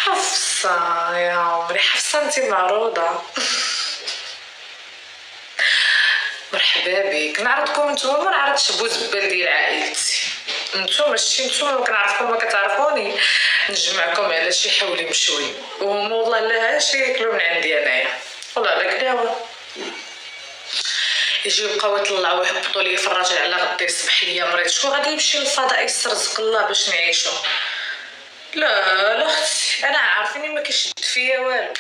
حفصة يا عمري، حفصة انتي معروضة. مرحبا بك، نعرضكم نتوما، ما نعرضش بوزبال ديال عائلتي. نتوما شتي نتوما ما كنعرفكم ما كتعرفوني، نجمعكم على شي حولي مشوي وهما والله لا شي ياكلوا من عندي انايا والله لا كلاوه. يجيو بقاو يطلعوا يهبطوا لي في الراجل على غدا يصبح ليا مريض. شكون غادي يمشي للفضاء يسترزق الله باش نعيشو؟ لا لا اختي، انا عارفيني ما كيشد فيا والو.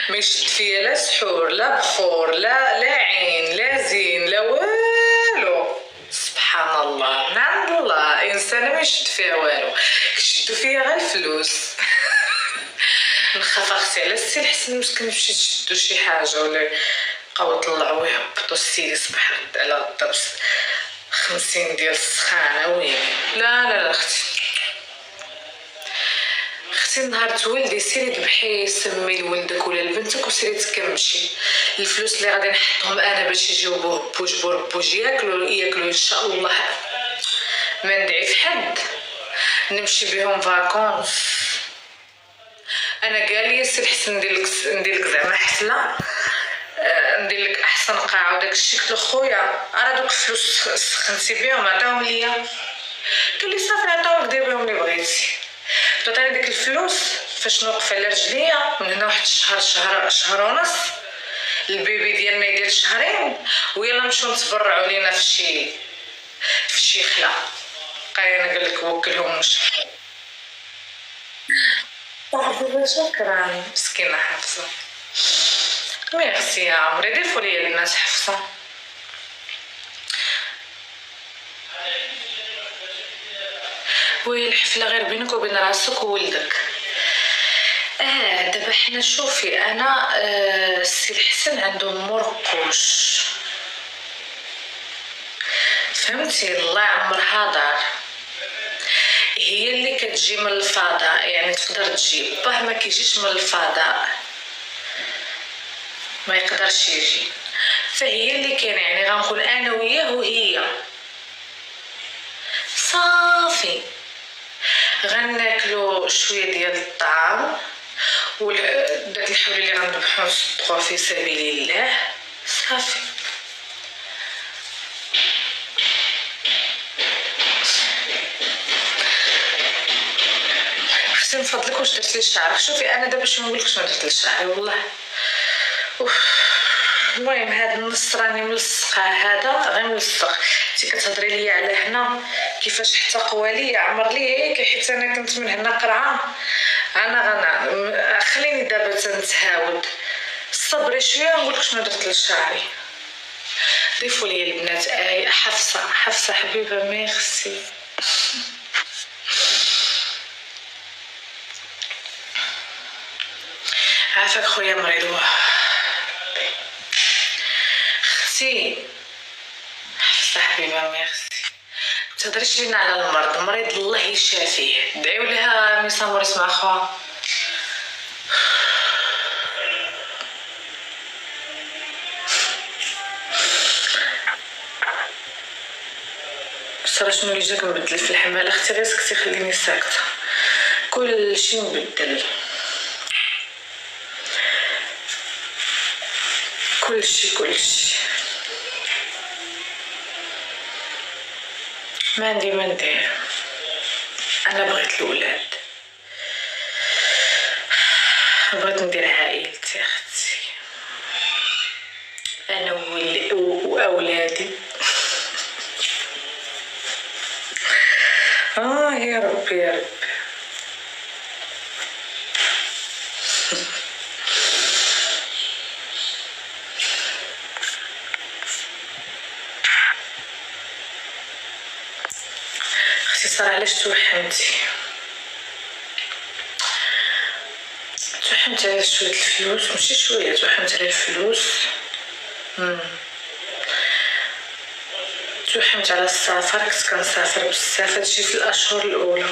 ما يشد فيا لا سحور لا بخور لا عين لا زين لا والو. سبحان الله من عند الله، انسان ما يشد فيها والو، كيشدو فيا غير الفلوس. نخاف اختي على السي الحسن مسكين يمشي تشدو شي حاجه ولا بقاو يطلعوا يهبطوا السيد يصبح على غدا 50 ديال السخانه وين. لا اختي نهار تولدي سيري ذبحي سمي لولدك ولا لبنتك وسيري تكمشي. الفلوس اللي غادي نحطهم انا باش يجيو بوج ياكلوا ان شاء الله ما ندعي في حد، نمشي بهم فاكونس. انا قال لي السي الحسن ندير لك زعما حفله، ندير لك احسن قاعه وداك الشيء. قلت له خويا راه دوك الفلوس سخنتي بهم عطاهم ليا. قال لي صافي عطاوك دير بهم اللي بغيتي. عطاني ديك الفلوس فاش نوقف على رجليا من هنا واحد شهر ونص. البيبي ديالنا يدير شهرين ويلا نمشيو نتبرعوا لينا في شي خلا. قاينا قال لك وكلهم مش صاحبي. شكرا مسكينه حفصه. ميرسي يا عمري، ضيفوا لي الناس حفصه. وي الحفله غير بينك وبين راسك وولدك. دابا حنا شوفي انا السي الحسن عنده مرقوش فهمتي، الله يعمرها دار. هي اللي كتجي من الفضاء، يعني تقدر تجي باه ما كيجيش من الفضاء، ما يقدرش يجي. فهي اللي كاين، يعني غنكون انا وياه وهي صافي. غناكلو شويه ديال الطعام وداك الحول اللي غنذبحو نصدقوه في سبيل الله صافي. اختي من فضلك واش درتي لشعرك؟ شوفي انا دابا باش نقولك شنو درت لشعري والله. المهم هذا النص راني ملصقه، هذا غير ملصق. انتي كتهضري ليا على هنا كيفاش حتى قوالي عمر لي هيك، حيت انا كنت من هنا قرعه. انا خليني دابا تنتهاود، صبري شويه نقولك شنو درت لشعري. ضيفوا لي البنات. حفصه حبيبه ميرسي. عافاك خويا مريض. اختي حفصه حبيبه ميرسي. متهضريش لينا على المريض الله يشافيه، دعيو لها ميسا موريس مع خوها. بصرا شنو اللي جاك مبدل في الحماله؟ اختي غير سكتي خليني ساكته، كلشي مبدل كلشي. ما ندير انا بغيت الولاد، بغيت ندير عائلتي اختي انا واولادي. يا ربي يا ربي. اختي صار علاش توحمتي على شويه الفلوس؟ ماشي شويه، توحمت على الفلوس. توحمت على السفر، كنت كنسافر بزاف. هادشي في الاشهر الاولى،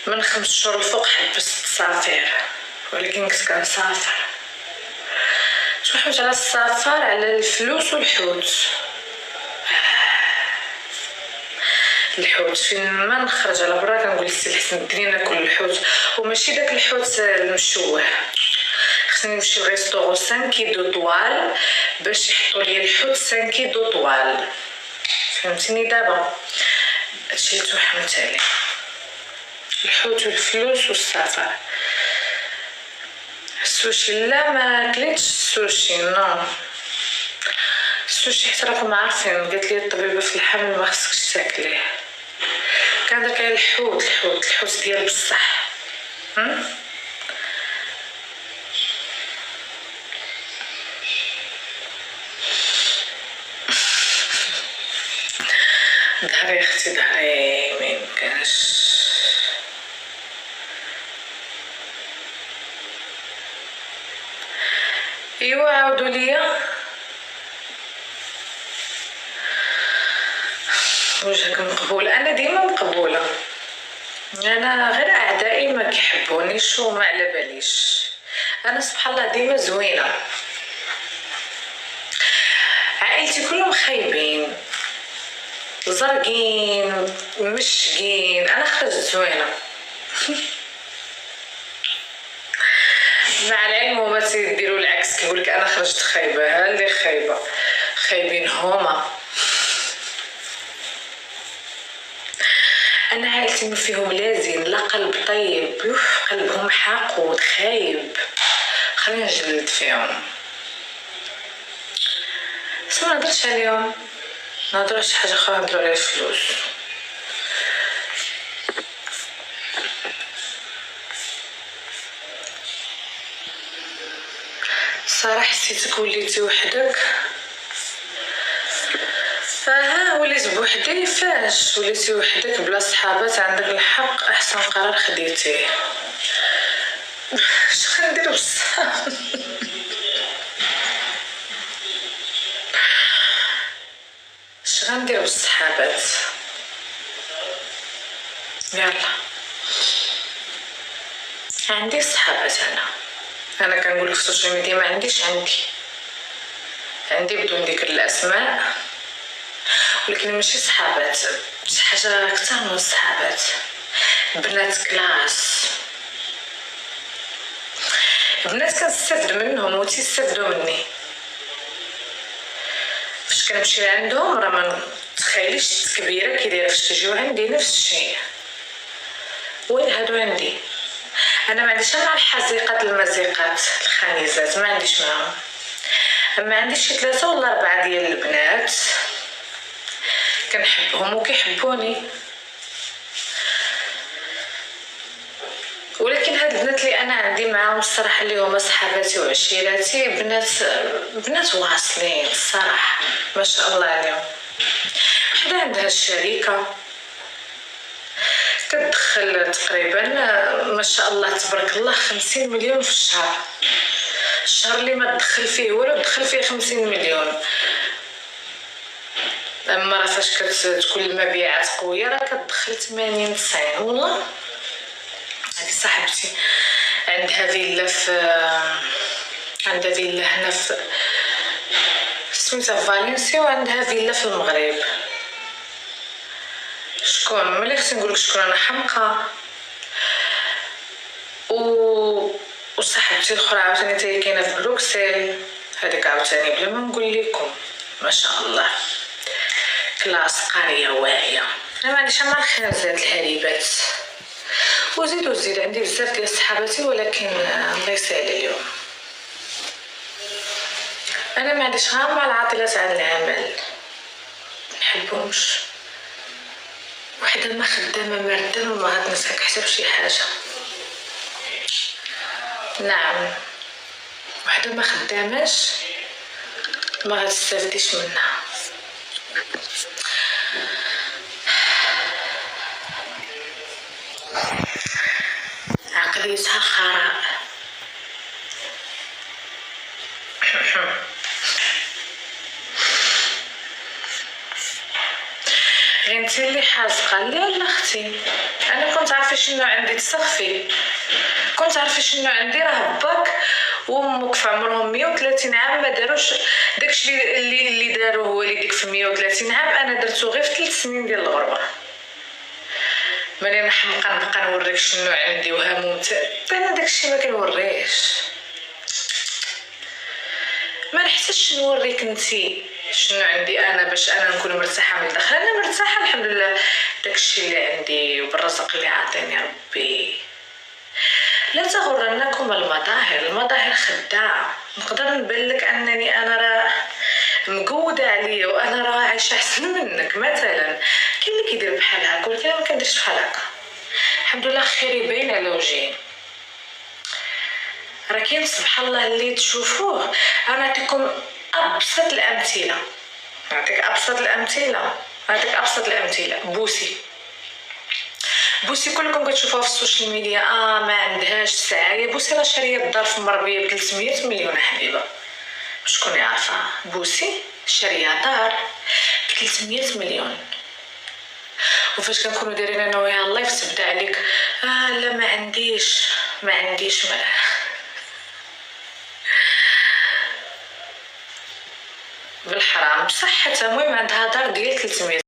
من 5 شهور الفوق حبست السفر، ولكن كنت كنسافر. توحمت على السفر، على الفلوس والحوت. الحوت فين ما نخرج على برا كنقول لسي الحسن ديري ناكل الحوت، وماشي داك الحوت المشوه. خصني نمشي لريستورون 5 كيلو طوال باش يحطوا لي الحوت 5 كيلو طوال، فهمتيني؟ دابا هادشي اللي توحمت عليه، الحوت والفلوس والسفر. السوشي لا ما كليتش السوشي، نو السوشي حتى راكم عارفين قالت لي الطبيبه في الحمل ما خصكش تاكليه. كان داك الحوت ديال بصح. ظهري اختي ظهري ميمكنش. ايوا عاودوا ليا وجهك مقبول. انا ديما مقبوله، انا غير اعدائي ما كيحبونيش وما على باليش. انا سبحان الله ديما زوينه، عائلتي كلهم خايبين زرقين مشقين، انا خرجت زوينه. مع العلم هما تيديروا العكس، كيقولك انا خرجت خايبه، ها اللي خايبه خايبين هما. انا عائلتي ما فيهم لازين لا قلب طيب، قلبهم حاقود خايب، خلينا نجلد فيهم. بس ما نهضرش عليهم، نهضروا على شي حاجه اخرى، نهضروا على الفلوس. صراحه حسيتك وليتي وحدك. وليت بوحدي. فاش وليتي وحدك بلا صحابات عندك الحق، احسن قرار خديتيه. اش غندير بالصحاب؟ اش غندير بالصحابات؟ يلا عندي صحابات. انا كنقول لك في السوشيال ميديا ما عنديش، عندي بدون ذكر الاسماء، ولكن ماشي صحابات، شي حاجه اكثر من الصحابات. بنات كلاس، بنات كنستافد منهم وتيستافدوا مني. فاش كنمشي لعندهم راه ما تخيليش التكبيره كيدايره فاش تجيو عندي نفس الشيء. وين هادو عندي؟ انا ما عنديش مع الحزيقات المزيقات الخنيزات، ما عنديش معهم. اما عندي شي 3 ولا 4 ديال البنات كنحبهم وكيحبوني. ولكن هاد البنات اللي انا عندي معاهم الصراحه اللي هما صحاباتي وعشيراتي، بنات واصلين الصراحه ما شاء الله عليهم. وحده عندها الشركه كتدخل تقريبا ما شاء الله تبارك الله 50 مليون في الشهر. الشهر اللي ما تدخل فيه والو تدخل فيه 50 مليون. اما راه فاش كتكون المبيعات قويه راه كتدخل 80 90. والله هذه صاحبتي عندها فيلا هنا في سميتها فالنسيا، وعندها فيلا في المغرب. شكون ملي خصني نقولك شكون؟ انا حمقى. وصاحبتي الاخرى عاوتاني تاهي كاينه في بروكسل، هذيك عاوتاني بلا ما نقول لكم ما شاء الله كلاس قريه واعيه. انا ما عنديش مع الخنازات الهريبات. وزيد عندي بزاف ديال صحاباتي، ولكن الله يسهل اليوم. انا ما عنديش غير مع العاطلات عن العمل، نحبهمش. وحده ما خدامه مردمه ما غتنساك حتى بشي حاجه. نعم، وحده ما خداماش ما غتستافديش منها. عقليتها خراء. غير انت اللي حازقه. لا اختي، انا كنت عارفه شنو عندي تسخفي، كنت عارفه شنو عندي. راه باك وامك في عمرهم 130 عام ما داروش داكشي اللي داروه والديك في 130 عام. انا درتو غير في 3 سنين ديال الغربه. ماني نحمقه نبقى نوريك شنو عندي وهموت. انا داكشي ما كنوريش، ما نحتاجش نوريك انتي شنو عندي انا باش انا نكون مرتاحه من الداخل. انا مرتاحه الحمد لله داكشي اللي عندي وبالرزق اللي عطاني ربي. لا تغرنكم المظاهر خداعه. نقدر نبان لك انني انا راه مقوده عليا وانا راه عايشه احسن منك مثلا. كاين اللي كيدير بحال هكا ولكن انا ما كنديرش بحال هكا. الحمد لله خيري باين على وجهي. راه كاين سبحان الله اللي تشوفوه. انا نعطيكم ابسط الامثله. نعطيك ابسط الامثله. بوسي كلكم كتشوفوها في السوشيال ميديا. ما عندهاش سعايه. بوسي راه شاريه الدار في مربيه ب 300 مليون حبيبه. شكون يعرفها؟ بوسي شاريه دار ب 300 مليون. وفاش كنكونوا دايرين انا وياها اللايف تبدا عليك لا ما عنديش بالحرام بصح حتى المهم عندها دار ديال 300